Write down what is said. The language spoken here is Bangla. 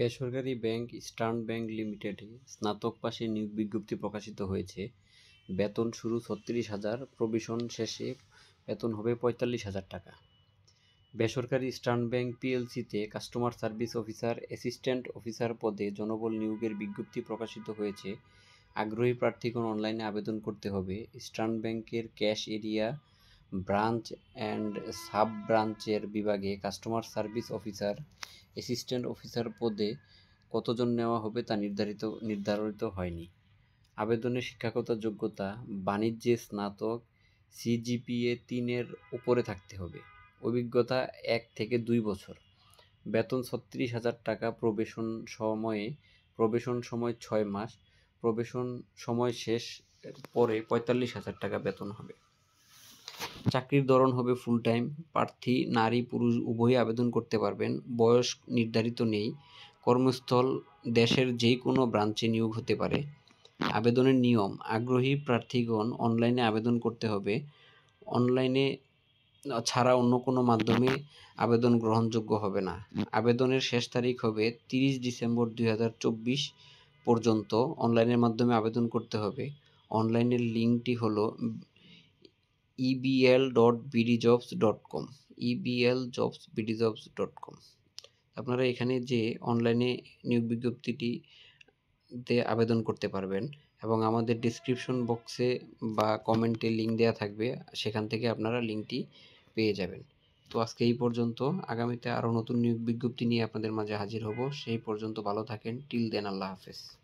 বেসরকারি ব্যাংক ইস্টার্ন ব্যাংক লিমিটেডে স্নাতক পাশে নিয়োগ বিজ্ঞপ্তি প্রকাশিত হয়েছে। বেতন শুরু ৩৬,০০০, প্রবেশন শেষে বেতন হবে ৪৫,০০০ টাকা। বেসরকারি ইস্টার্ন ব্যাংক পিএলসিতে customer service officer, assistant officer পদে জনবল নিয়োগের বিজ্ঞপ্তি প্রকাশিত হয়েছে। আগ্রহী প্রার্থীগণ অনলাইনে আবেদন করতে হবে। ইস্টার্ন ব্যাংকের cash area, branch and sub ব্রাঞ্চের বিভাগে customer service officer, assistant officer পদে কতজন নেওয়া হবে তা নির্ধারিত হয়নি। আবেদনের শিক্ষাগত যোগ্যতা বাণিজ্যে স্নাতক, সিজিপিএ ৩-এর উপরে থাকতে হবে। অভিজ্ঞতা ১ থেকে ২ বছর। বেতন ৩৬,০০০ টাকা প্রবেশন সময় ৬ মাস। প্রবেশন সময় শেষ পরে ৪৫,০০০ টাকা বেতন হবে। চাকরির ধরন হবে ফুল টাইম। প্রার্থী নারী পুরুষ উভয়ই আবেদন করতে পারবেন। বয়স নির্ধারিত নেই। কর্মস্থল দেশের যে কোনো ব্রাঞ্চে নিয়োগ হতে পারে। আবেদনের নিয়ম: আগ্রহী প্রার্থীগণ অনলাইনে আবেদন করতে হবে। অনলাইনে ছাড়া অন্য কোনো মাধ্যমে আবেদন গ্রহণযোগ্য হবে না। আবেদনের শেষ তারিখ হবে ৩০ ডিসেম্বর ২০২৪ পর্যন্ত অনলাইনের মাধ্যমে আবেদন করতে হবে। অনলাইনের লিঙ্কটি হলো ebl.bdjobs.com ebl.bdjobs.com। আপনারা এখানে যে অনলাইনে নিয়োগ বিজ্ঞপ্তিটিতে আবেদন করতে পারবেন এবং আমাদের ডেসক্রিপশন বক্সে বা কমেন্টে লিঙ্ক দেওয়া থাকবে, সেখান থেকে আপনারা লিঙ্কটি পেয়ে যাবেন। তো আজকে এই পর্যন্ত। আগামীতে আরও নতুন নিয়োগ বিজ্ঞপ্তি নিয়ে আপনাদের মাঝে হাজির হব। সেই পর্যন্ত ভালো থাকেন। টিল দেন, আল্লাহ হাফেজ।